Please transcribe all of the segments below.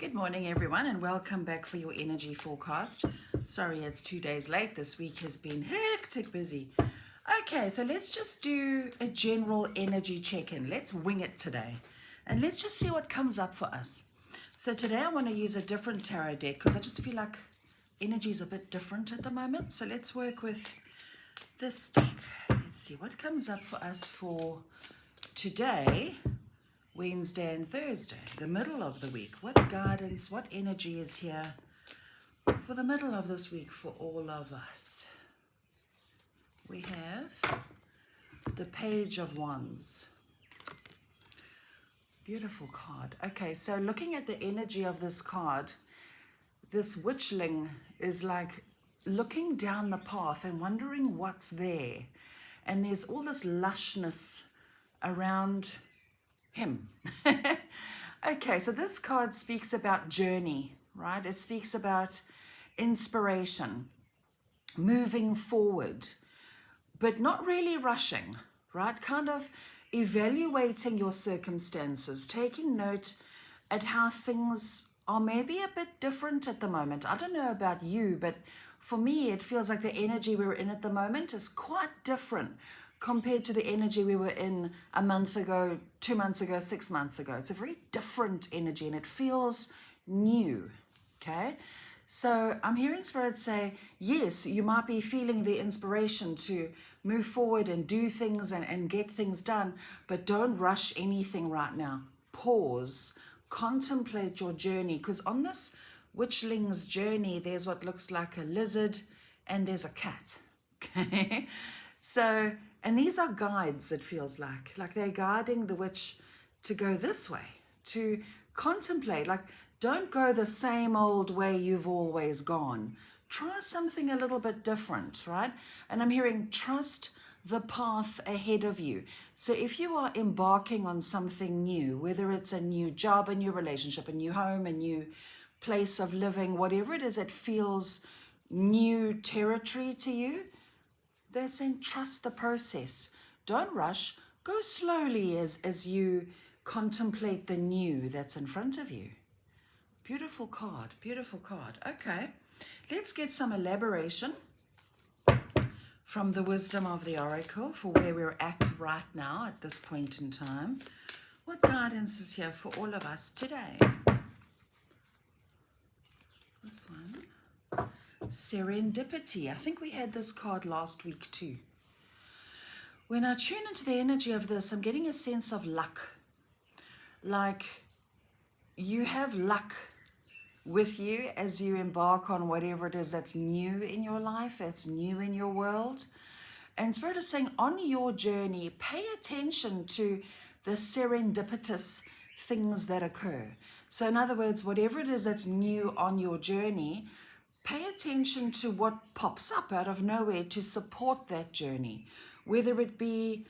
Good morning, everyone, and welcome back for your energy forecast. Sorry, it's 2 days late. This week has been hectic busy. Okay, so let's just do a general energy check-in. Let's wing it today, and let's just see what comes up for us. So today I want to use a different tarot deck because I just feel like energy is a bit different at the moment. So let's work with this deck. Let's see what comes up for us for today, Wednesday and Thursday, the middle of the week. What guidance, what energy is here for the middle of this week for all of us? We have the Page of Wands. Beautiful card. Okay, so looking at the energy of this card, this witchling is like looking down the path and wondering what's there. And there's all this lushness around him. Okay, so this card speaks about journey, right? It speaks about inspiration, moving forward, but not really rushing, right? Kind of evaluating your circumstances, taking note at how things are maybe a bit different at the moment. I don't know about you, but for me, it feels like the energy we're in at the moment is quite different compared to the energy we were in a month ago, 2 months ago, 6 months ago. It's a very different energy and it feels new, okay? So I'm hearing Spirit say, yes, you might be feeling the inspiration to move forward and do things and get things done, but don't rush anything right now. Pause, contemplate your journey, because on this witchling's journey, there's what looks like a lizard and there's a cat, okay? So, and these are guides, it feels like they're guiding the witch to go this way, to contemplate, like don't go the same old way you've always gone. Try something a little bit different, right? And I'm hearing trust the path ahead of you. So if you are embarking on something new, whether it's a new job, a new relationship, a new home, a new place of living, whatever it is, it feels new territory to you. They're saying trust the process. Don't rush. Go slowly as you contemplate the new that's in front of you. Beautiful card, beautiful card. Okay, let's get some elaboration from the wisdom of the oracle for where we're at right now at this point in time. What guidance is here for all of us today? This one. Serendipity. I think we had this card last week too. When I tune into the energy of this, I'm getting a sense of luck. Like you have luck with you as you embark on whatever it is that's new in your life, that's new in your world. And Spirit is saying on your journey, pay attention to the serendipitous things that occur. So in other words, whatever it is that's new on your journey, pay attention to what pops up out of nowhere to support that journey, whether it be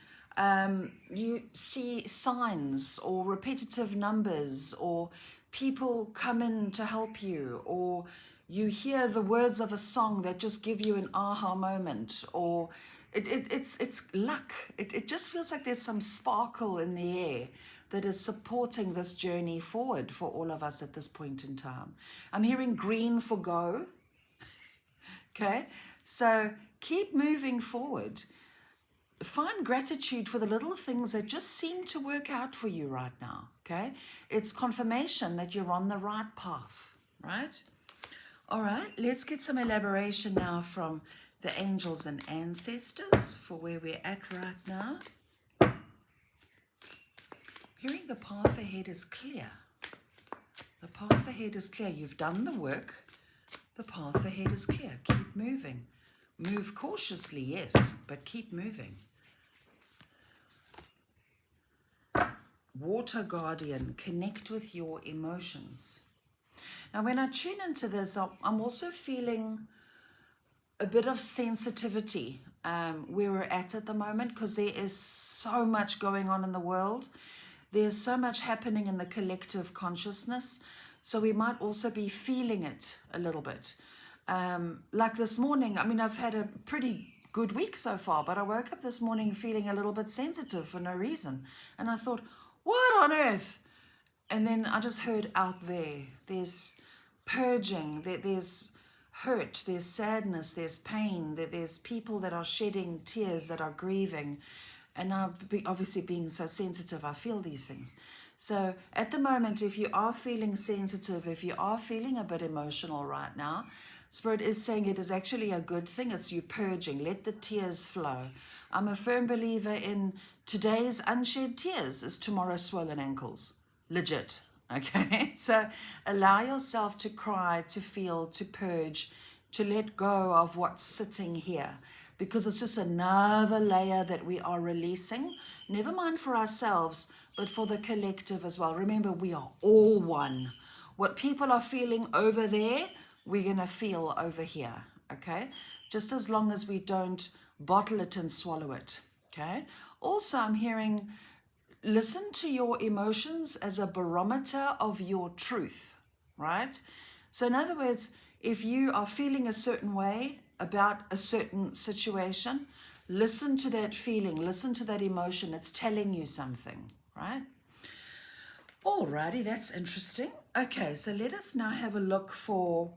you see signs or repetitive numbers or people come in to help you, or you hear the words of a song that just give you an aha moment, or it's luck. It just feels like there's some sparkle in the air that is supporting this journey forward for all of us at this point in time. I'm hearing green for go. Okay, so keep moving forward. Find gratitude for the little things that just seem to work out for you right now, okay? It's confirmation that you're on the right path, right? All right, let's get some elaboration now from the angels and ancestors for where we're at right now. Hearing the path ahead is clear. The path ahead is clear. You've done the work. The path ahead is clear. Keep moving. Move cautiously, yes, but keep moving. Water Guardian, connect with your emotions. Now, when I tune into this, I'm also feeling a bit of sensitivity where we're at the moment, because there is so much going on in the world. There's so much happening in the collective consciousness. So we might also be feeling it a little bit. Like this morning, I mean, I've had a pretty good week so far, but I woke up this morning feeling a little bit sensitive for no reason. And I thought, what on earth? And then I just heard out there, there's purging, there's hurt, there's sadness, there's pain, there's people that are shedding tears, that are grieving. And obviously being so sensitive, I feel these things. So at the moment, if you are feeling sensitive, if you are feeling a bit emotional right now, Spirit is saying it is actually a good thing. It's you purging. Let the tears flow. I'm a firm believer in today's unshed tears is tomorrow's swollen ankles. Legit. Okay? So allow yourself to cry, to feel, to purge, to let go of what's sitting here, because it's just another layer that we are releasing, never mind for ourselves, but for the collective as well. Remember, we are all one. What people are feeling over there, we're going to feel over here, okay? Just as long as we don't bottle it and swallow it, okay? Also, I'm hearing, listen to your emotions as a barometer of your truth, right? So in other words, if you are feeling a certain way about a certain situation, listen to that feeling, listen to that emotion. It's telling you something, right? Alrighty, that's interesting. Okay, so let us now have a look for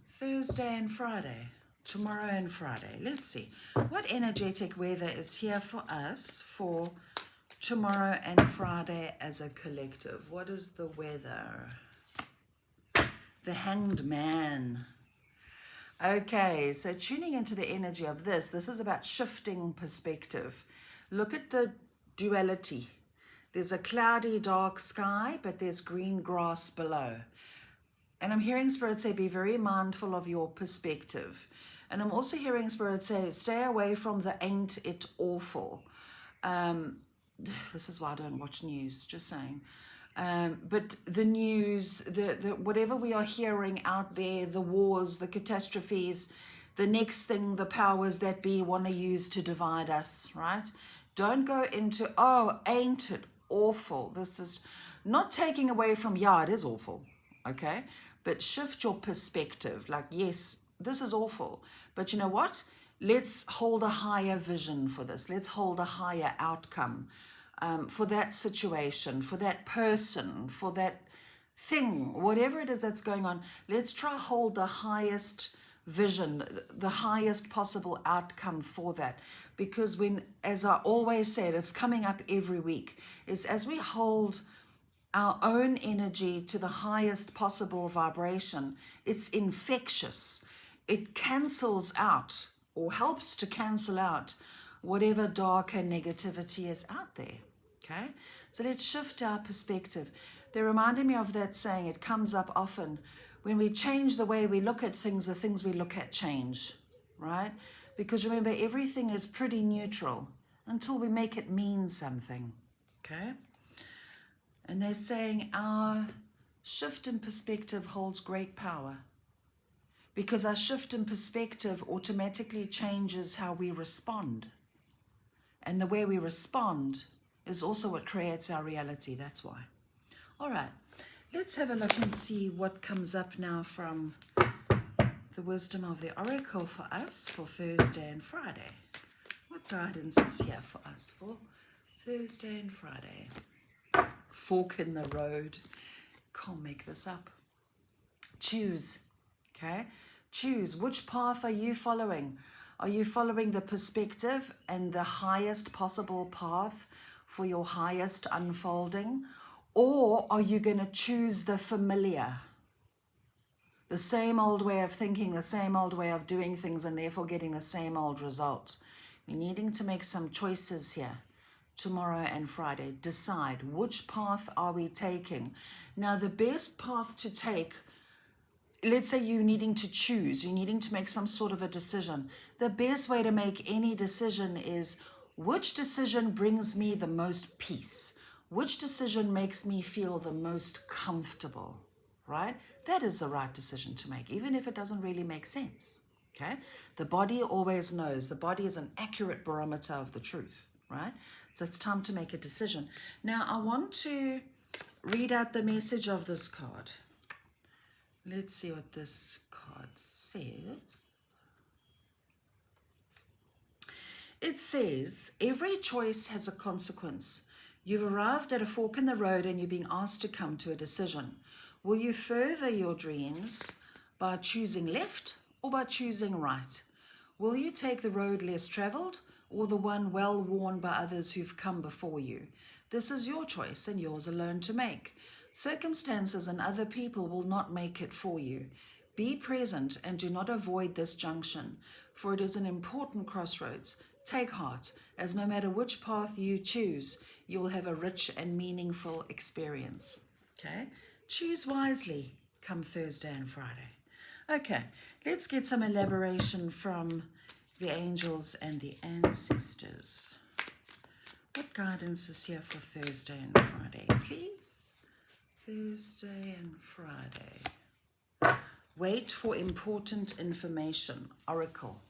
Thursday and Friday, tomorrow and Friday. Let's see. What energetic weather is here for us for tomorrow and Friday as a collective? What is the weather? The Hanged Man. Okay, so tuning into the energy of this is about shifting perspective. Look at the duality. There's a cloudy, dark sky, but there's green grass below. And I'm hearing Spirit say, be very mindful of your perspective. And I'm also hearing Spirit say, stay away from the ain't it awful. This is why I don't watch news, just saying. But the news, the whatever we are hearing out there, the wars, the catastrophes, the next thing the powers that be want to use to divide us, right? Don't go into, oh, ain't it awful? This is not taking away from, yeah, it is awful, okay? But shift your perspective. Like, yes, this is awful. But you know what? Let's hold a higher vision for this. Let's hold a higher outcome for that situation, for that person, for that thing, whatever it is that's going on. Let's try hold the highest vision, the highest possible outcome for that. Because when, as I always said, it's coming up every week, is as we hold our own energy to the highest possible vibration, it's infectious. It cancels out or helps to cancel out whatever darker negativity is out there. Okay, so let's shift our perspective. They reminded me of that saying, it comes up often. When we change the way we look at things, the things we look at change, right? Because remember, everything is pretty neutral until we make it mean something, okay? And they're saying our shift in perspective holds great power, because our shift in perspective automatically changes how we respond. And the way we respond is also what creates our reality. That's why. All right, let's have a look and see what comes up now from the wisdom of the oracle for us for Thursday and Friday. What guidance is here for us for Thursday and Friday? Fork in the road. Can't make this up. Choose. Okay, choose. Which path are you following? Are you following the perspective and the highest possible path for your highest unfolding? Or are you going to choose the familiar? The same old way of thinking, the same old way of doing things, and therefore getting the same old result. We're needing to make some choices here. Tomorrow and Friday, decide which path are we taking. Now, the best path to take, let's say you're needing to choose, you're needing to make some sort of a decision. The best way to make any decision is, which decision brings me the most peace? Which decision makes me feel the most comfortable, right? That is the right decision to make, even if it doesn't really make sense, okay? The body always knows. The body is an accurate barometer of the truth, right? So it's time to make a decision. Now, I want to read out the message of this card. Let's see what this card says. It says, every choice has a consequence. You've arrived at a fork in the road and you're being asked to come to a decision. Will you further your dreams by choosing left or by choosing right? Will you take the road less traveled or the one well worn by others who've come before you? This is your choice and yours alone to make. Circumstances and other people will not make it for you. Be present and do not avoid this junction, for it is an important crossroads. Take heart, as no matter which path you choose, you will have a rich and meaningful experience. Okay? Choose wisely come Thursday and Friday. Okay, let's get some elaboration from the angels and the ancestors. What guidance is here for Thursday and Friday, please? Thursday and Friday. Wait for important information. Oracle.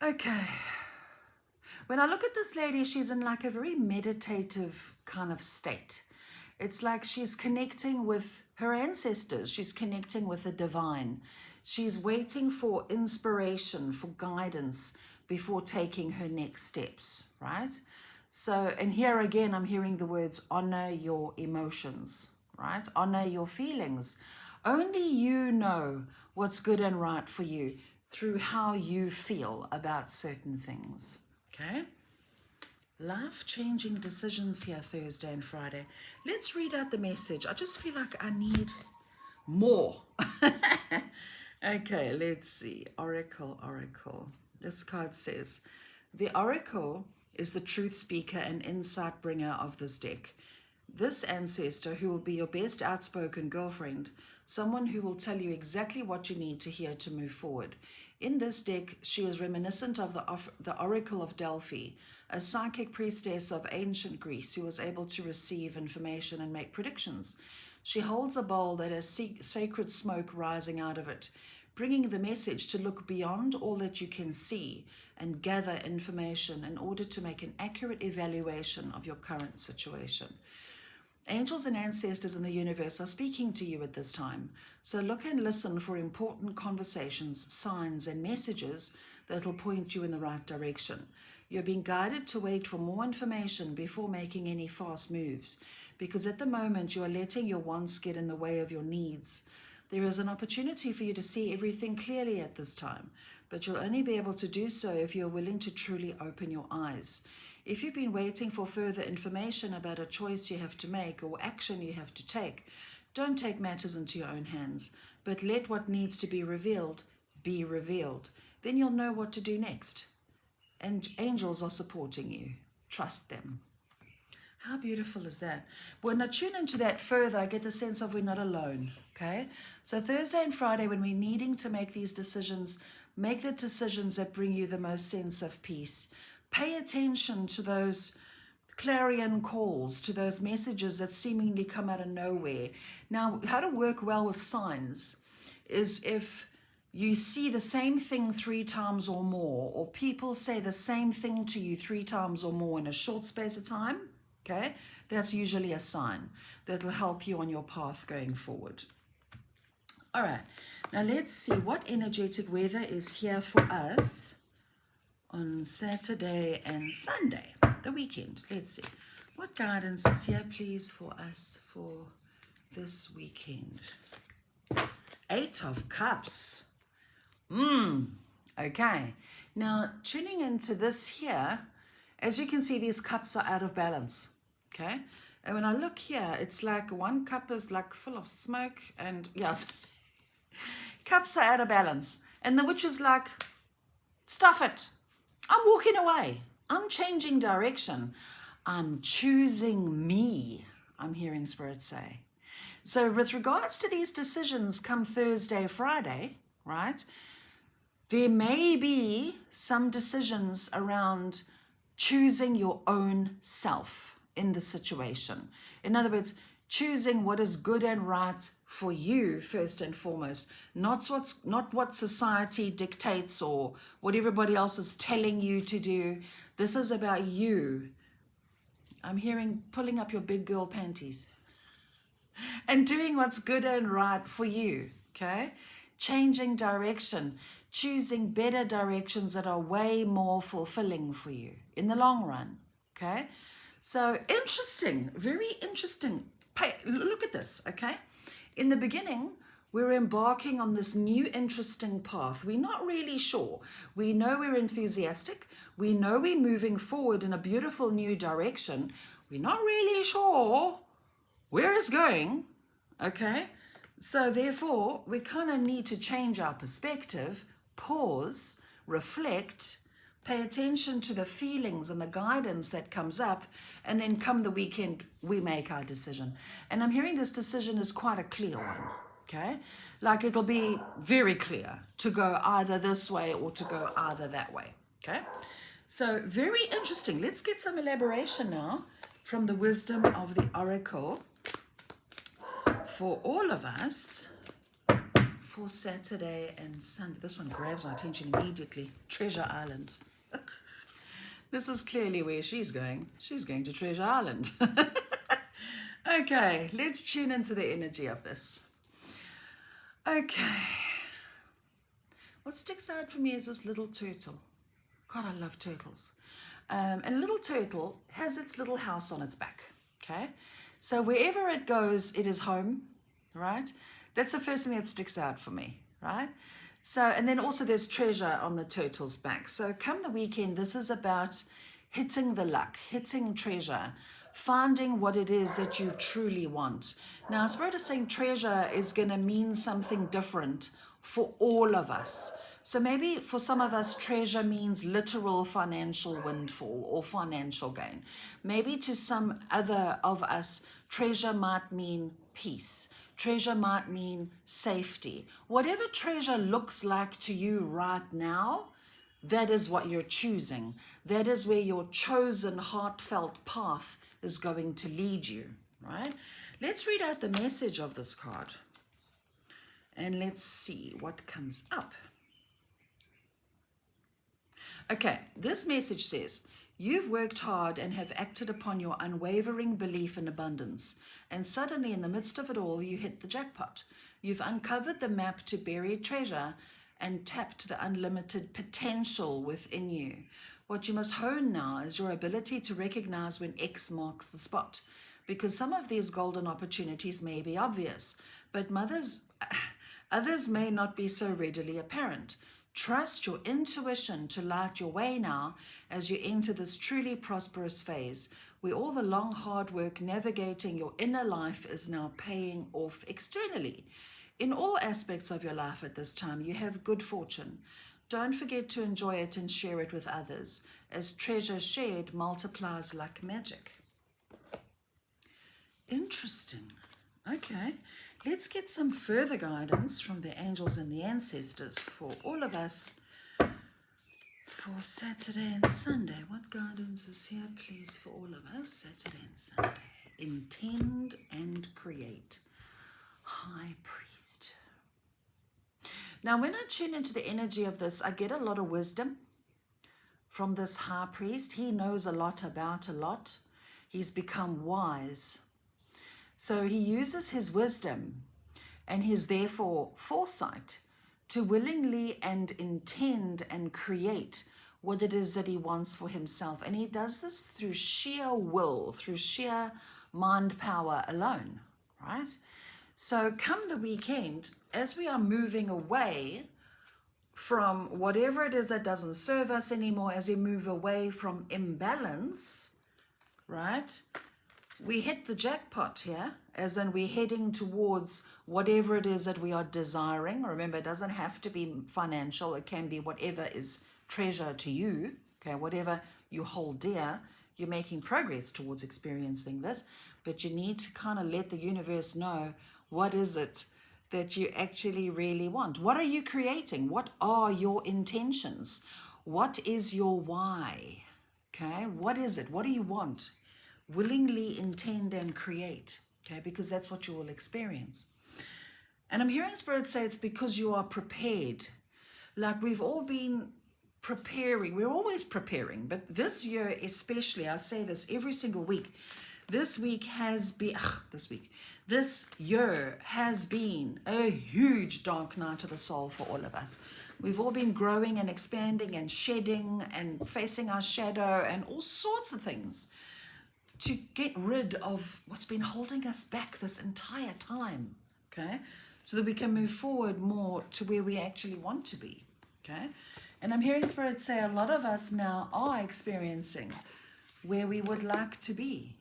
Okay. When I look at this lady, she's in like a very meditative kind of state. It's like she's connecting with her ancestors. She's connecting with the divine. She's waiting for inspiration, for guidance before taking her next steps, right? So, and here again, I'm hearing the words, honor your emotions, right? Honor your feelings. Only you know what's good and right for you through how you feel about certain things, okay? Life-changing decisions here Thursday and Friday. Let's read out the message. I just feel like I need more. Okay, let's see. Oracle, Oracle. This card says, the Oracle is the truth speaker and insight bringer of this deck. This ancestor who will be your best outspoken girlfriend, someone who will tell you exactly what you need to hear to move forward. In this deck, she is reminiscent of the Oracle of Delphi, a psychic priestess of ancient Greece who was able to receive information and make predictions. She holds a bowl that has sacred smoke rising out of it, bringing the message to look beyond all that you can see and gather information in order to make an accurate evaluation of your current situation. Angels and ancestors in the universe are speaking to you at this time, so look and listen for important conversations, signs, and messages that will point you in the right direction. You're being guided to wait for more information before making any fast moves, because at the moment you are letting your wants get in the way of your needs. There is an opportunity for you to see everything clearly at this time, but you'll only be able to do so if you're willing to truly open your eyes. If you've been waiting for further information about a choice you have to make or action you have to take, don't take matters into your own hands, but let what needs to be revealed be revealed. Then you'll know what to do next. And angels are supporting you. Trust them. How beautiful is that? When I tune into that further, I get the sense of we're not alone, okay? So Thursday and Friday, when we're needing to make these decisions, make the decisions that bring you the most sense of peace. Pay attention to those clarion calls, to those messages that seemingly come out of nowhere. Now, how to work well with signs is if you see the same thing 3 times or more, or people say the same thing to you 3 times or more in a short space of time, okay, that's usually a sign that will help you on your path going forward. All right, now let's see what energetic weather is here for us on Saturday and Sunday, the weekend. Let's see. What guidance is here, please, for us for this weekend? 8 of Cups. Okay. Now, tuning into this here, as you can see, these cups are out of balance. Okay. And when I look here, it's like one cup is like full of smoke and yes, cups are out of balance. And the witch is like, stuff it. I'm walking away. I'm changing direction. I'm choosing me, I'm hearing Spirit say. So with regards to these decisions come Thursday, Friday, right, there may be some decisions around choosing your own self in the situation. In other words, choosing what is good and right for you first and foremost, not what society dictates or what everybody else is telling you to do. This is about you. I'm hearing pulling up your big girl panties and doing what's good and right for you, okay? Changing direction, choosing better directions that are way more fulfilling for you in the long run, okay? So interesting, very interesting. Look at this, okay? In the beginning, we're embarking on this new interesting path. We're not really sure. We know we're enthusiastic. We know we're moving forward in a beautiful new direction. We're not really sure where it's going, okay? So therefore, we kind of need to change our perspective, pause, reflect, pay attention to the feelings and the guidance that comes up, and then come the weekend, we make our decision. And I'm hearing this decision is quite a clear one, okay? Like it'll be very clear to go either this way or to go either that way, okay? So very interesting. Let's get some elaboration now from the wisdom of the oracle for all of us for Saturday and Sunday. This one grabs my attention immediately. Treasure Island. This is clearly where she's going. She's going to Treasure Island. Okay, let's tune into the energy of this. Okay. What sticks out for me is this little turtle. God, I love turtles. And a little turtle has its little house on its back. Okay. So wherever it goes, it is home, right? That's the first thing that sticks out for me, right? So, and then also there's treasure on the turtle's back. So come the weekend, this is about hitting the luck, hitting treasure, finding what it is that you truly want. Now, Spirit is saying treasure is going to mean something different for all of us. So maybe for some of us, treasure means literal financial windfall or financial gain. Maybe to some other of us, treasure might mean peace. Treasure might mean safety. Whatever treasure looks like to you right now, that is what you're choosing. That is where your chosen heartfelt path is going to lead you, right? Let's read out the message of this card and let's see what comes up. Okay, this message says, you've worked hard and have acted upon your unwavering belief in abundance, and suddenly in the midst of it all, you hit the jackpot. You've uncovered the map to buried treasure and tapped the unlimited potential within you. What you must hone now is your ability to recognize when X marks the spot, because some of these golden opportunities may be obvious, but others may not be so readily apparent. Trust your intuition to light your way now as you enter this truly prosperous phase, where all the long hard work navigating your inner life is now paying off externally. In all aspects of your life at this time, you have good fortune. Don't forget to enjoy it and share it with others, as treasure shared multiplies like magic. Interesting. Okay. Let's get some further guidance from the angels and the ancestors for all of us for Saturday and Sunday. What guidance is here, please, for all of us, Saturday and Sunday? Intend and create. High Priest. Now, when I tune into the energy of this, I get a lot of wisdom from this High Priest. He knows a lot about a lot. He's become wise. So he uses his wisdom and his therefore foresight to willingly and intend and create what it is that he wants for himself. And he does this through sheer will, through sheer mind power alone, right? So come the weekend, as we are moving away from whatever it is that doesn't serve us anymore, as we move away from imbalance, right? We hit the jackpot here, as in we're heading towards whatever it is that we are desiring. Remember, it doesn't have to be financial. It can be whatever is treasure to you, okay? Whatever you hold dear, you're making progress towards experiencing this, but you need to kind of let the universe know what is it that you actually really want. What are you creating? What are your intentions? What is your why? Okay, what is it? What do you want? Willingly intend and create, okay, because that's what you will experience. And I'm hearing Spirit say it's because you are prepared. Like we've all been preparing, we're always preparing, but this year especially, I say this every single week, this year has been a huge dark night of the soul for all of us. We've all been growing and expanding and shedding and facing our shadow and all sorts of things. to get rid of what's been holding us back this entire time, okay? So that we can move forward more to where we actually want to be, okay? And I'm hearing Spirit say a lot of us now are experiencing where we would like to be.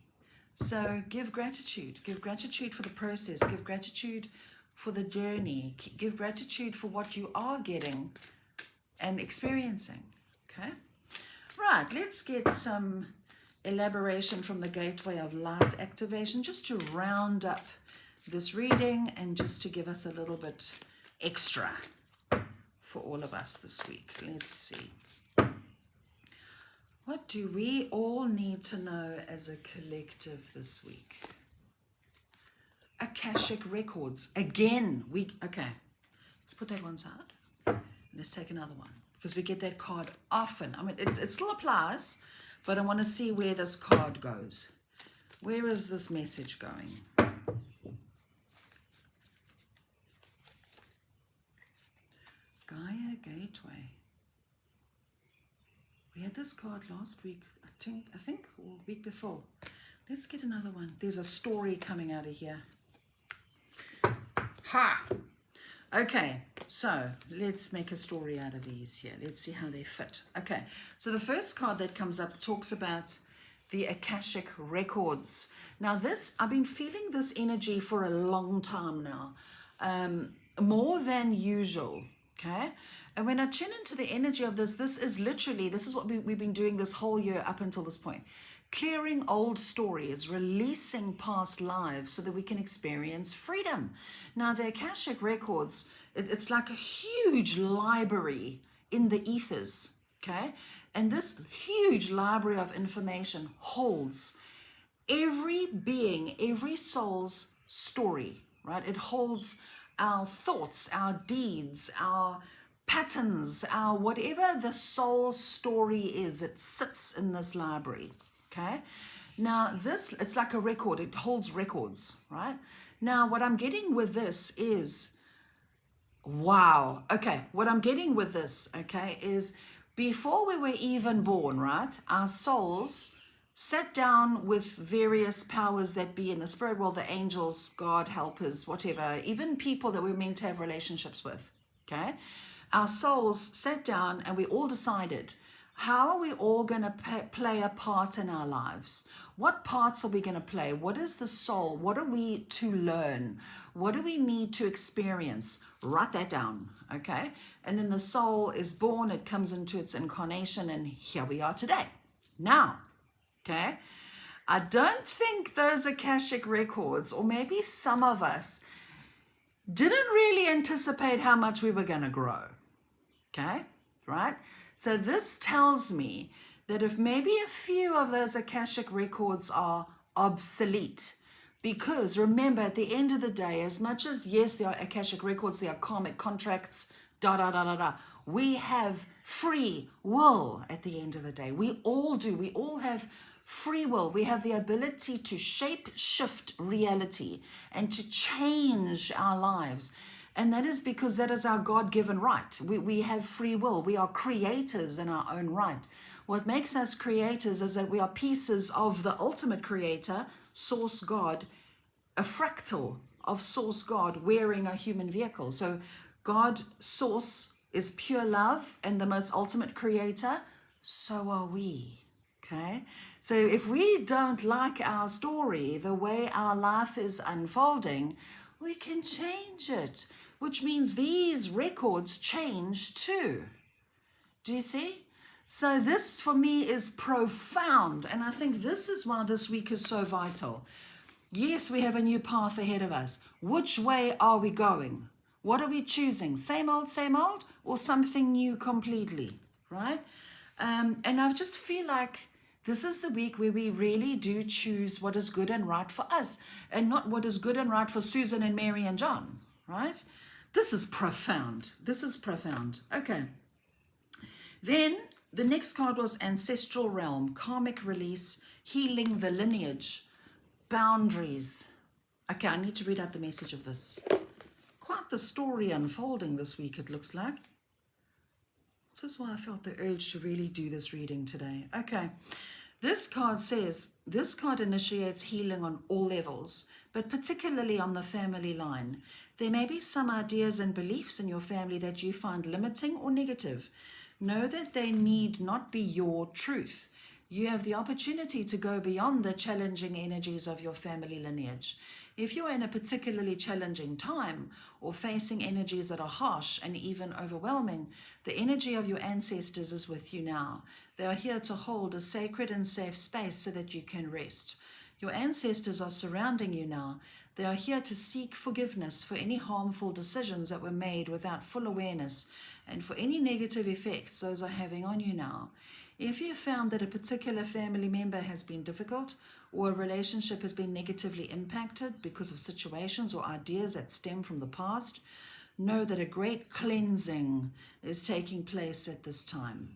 So give gratitude for the process, give gratitude for the journey, give gratitude for what you are getting and experiencing, okay? Right, let's get some elaboration from the Gateway of Light activation just to round up this reading and just to give us a little bit extra for all of us this week. Let's see. What do we all need to know as a collective this week? Akashic Records. Again, okay, let's put that one side. Let's take another one because we get that card often. I mean, it still applies, but I want to see where this card goes. Where is this message going? Gaia Gateway. We had this card last week, I think, or week before. Let's get another one. There's a story coming out of here. Ha! Okay, so let's make a story out of these here. Let's see how they fit. Okay, so the first card that comes up talks about the Akashic Records. Now this, I've been feeling this energy for a long time now, more than usual, okay? And when I tune into the energy of this is literally, this is what we've been doing this whole year up until this point. Clearing old stories, releasing past lives so that we can experience freedom. Now, the Akashic Records, it's like a huge library in the ethers, okay? And this huge library of information holds every being, every soul's story, right? It holds our thoughts, our deeds, our patterns, our whatever the soul's story is, it sits in this library. Okay, now this, it's like a record, it holds records, right? Now what I'm getting with this is, wow, okay, what I'm getting with this, okay, is before we were even born, right, our souls sat down with various powers that be in the spirit world, the angels, God, helpers, whatever, even people that we're meant to have relationships with, okay? Our souls sat down and we all decided, how are we all going to play a part in our lives? What parts are we going to play? What is the soul? What are we to learn? What do we need to experience? Write that down, okay? And then the soul is born, it comes into its incarnation, and here we are today. Now, okay? I don't think those Akashic Records, or maybe some of us, didn't really anticipate how much we were going to grow, okay? Right? So this tells me that if maybe a few of those Akashic Records are obsolete, because remember, at the end of the day, as much as, yes, there are Akashic Records, there are karmic contracts, we have free will at the end of the day. We all do. We all have free will. We have the ability to shape shift reality and to change our lives. And that is because that is our God-given right. We have free will. We are creators in our own right. What makes us creators is that we are pieces of the ultimate creator, Source God, a fractal of Source God wearing a human vehicle. So God, Source, is pure love and the most ultimate creator. So are we. Okay? So if we don't like our story, the way our life is unfolding, we can change it. Which means these records change too. Do you see? So this for me is profound. And I think this is why this week is so vital. Yes, we have a new path ahead of us. Which way are we going? What are we choosing? Same old, or something new completely, right? And I just feel like this is the week where we really do choose what is good and right for us and not what is good and right for Susan and Mary and John, right? This is profound. This is profound. Okay. Then the next card was Ancestral Realm, Karmic Release, Healing the Lineage, Boundaries. Okay, I need to read out the message of this. Quite the story unfolding this week, it looks like. This is why I felt the urge to really do this reading today. Okay. This card says, this card initiates healing on all levels, but particularly on the family line. There may be some ideas and beliefs in your family that you find limiting or negative. Know that they need not be your truth. You have the opportunity to go beyond the challenging energies of your family lineage. If you're in a particularly challenging time or facing energies that are harsh and even overwhelming, the energy of your ancestors is with you now. They are here to hold a sacred and safe space so that you can rest. Your ancestors are surrounding you now. They are here to seek forgiveness for any harmful decisions that were made without full awareness and for any negative effects those are having on you now. If you found that a particular family member has been difficult or a relationship has been negatively impacted because of situations or ideas that stem from the past, know that a great cleansing is taking place at this time.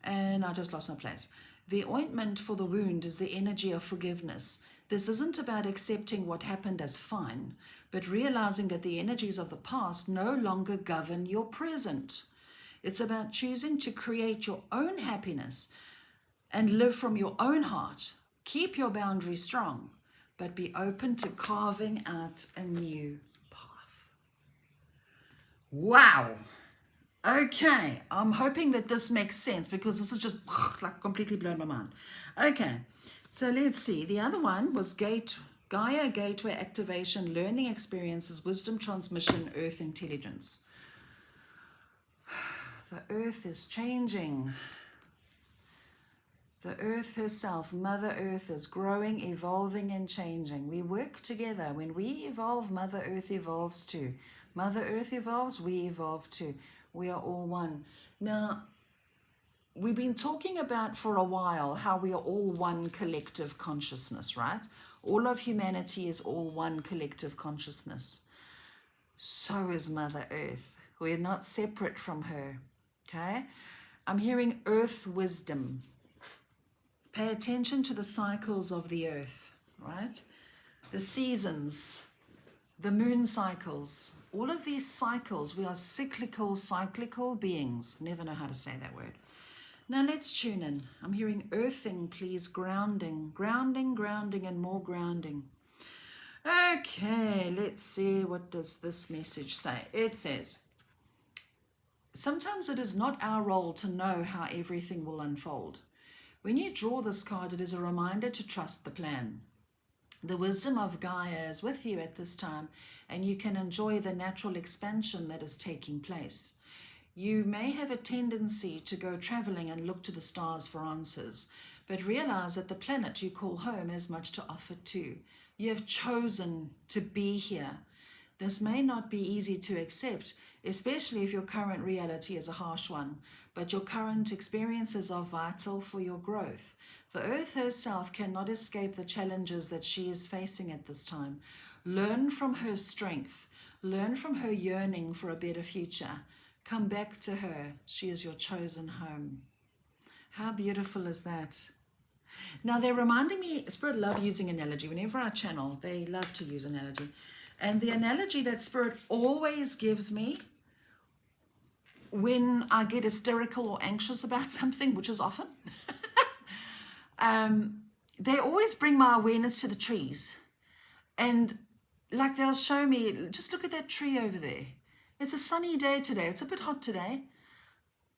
And I just lost my place. The ointment for the wound is the energy of forgiveness. This isn't about accepting what happened as fine, but realizing that the energies of the past no longer govern your present. It's about choosing to create your own happiness and live from your own heart. Keep your boundaries strong, but be open to carving out a new path. Wow. Okay, I'm hoping that this makes sense because this is just like completely blown my mind. Okay, so let's see. The other one was Gaia Gateway Activation, Learning Experiences, Wisdom Transmission, Earth Intelligence. The earth is changing. The earth herself, Mother Earth, is growing, evolving, and changing. We work together. When we evolve, Mother Earth evolves too. Mother Earth evolves, we evolve too. We are all one. Now, we've been talking about for a while how we are all one collective consciousness, right? All of humanity is all one collective consciousness. So is Mother Earth. We're not separate from her. Okay, I'm hearing earth wisdom. Pay attention to the cycles of the earth, right? The seasons, the moon cycles, all of these cycles. We are cyclical beings. Never know how to say that word. Now let's tune in. I'm hearing earthing, please, grounding, and more grounding. Okay, let's see, what does this message say? It says, sometimes it is not our role to know how everything will unfold. When you draw this card, it is a reminder to trust the plan. The wisdom of Gaia is with you at this time, and you can enjoy the natural expansion that is taking place. You may have a tendency to go traveling and look to the stars for answers, but realize that the planet you call home has much to offer too. You have chosen to be here. This may not be easy to accept, especially if your current reality is a harsh one, but your current experiences are vital for your growth. The earth herself cannot escape the challenges that she is facing at this time. Learn from her strength. Learn from her yearning for a better future. Come back to her. She is your chosen home. How beautiful is that? Now they're reminding me, Spirit love using analogy. Whenever I channel, they love to use analogy. And the analogy that Spirit always gives me when I get hysterical or anxious about something, which is often, they always bring my awareness to the trees. And like they'll show me, just look at that tree over there. It's a sunny day today. It's a bit hot today,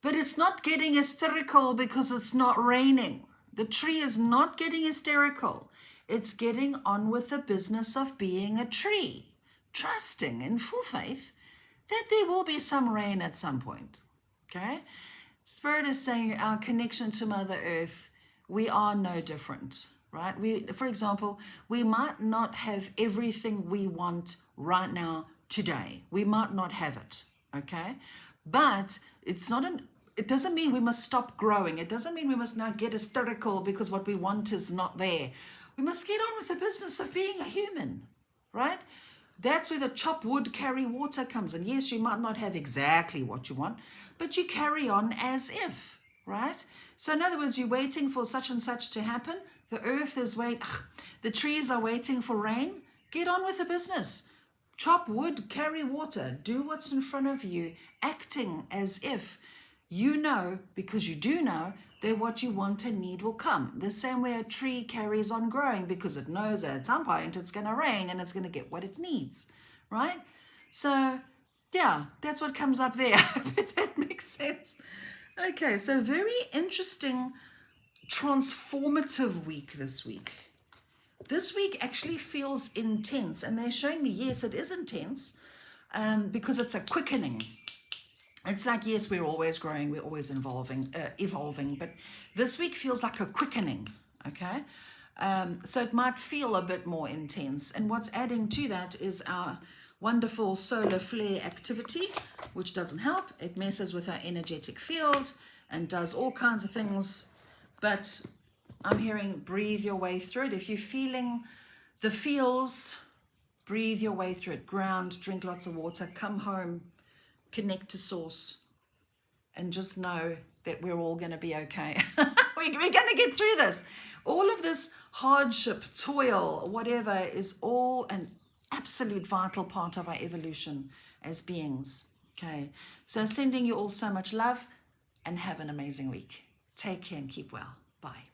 but it's not getting hysterical because it's not raining. The tree is not getting hysterical. It's getting on with the business of being a tree, trusting in full faith that there will be some rain at some point. Okay? Spirit is saying our connection to Mother Earth, we are no different, right? For example, we might not have everything we want right now today. We might not have it, okay? But it doesn't mean we must stop growing. It doesn't mean we must now get hysterical because what we want is not there. We must get on with the business of being a human, right? That's where the chop wood, carry water comes in. Yes, you might not have exactly what you want, but you carry on as if, right? So in other words, you're waiting for such and such to happen. The earth is the trees are waiting for rain. Get on with the business. Chop wood, carry water. Do what's in front of you, acting as if You know, because you do know, that what you want and need will come. The same way a tree carries on growing because it knows that at some point it's going to rain and it's going to get what it needs, right? So, yeah, that's what comes up there. If that makes sense. Okay, so very interesting, transformative week this week. This week actually feels intense, and they're showing me, yes, it is intense, because it's a quickening. It's like, yes, we're always growing, we're always evolving, but this week feels like a quickening, okay? So it might feel a bit more intense. And what's adding to that is our wonderful solar flare activity, which doesn't help. It messes with our energetic field and does all kinds of things. But I'm hearing breathe your way through it. If you're feeling the feels, breathe your way through it. Ground, drink lots of water, come home, connect to source, and just know that we're all going to be okay. We're going to get through this. All of this hardship, toil, whatever, is all an absolute vital part of our evolution as beings. Okay, so sending you all so much love, and have an amazing week. Take care and keep well. Bye.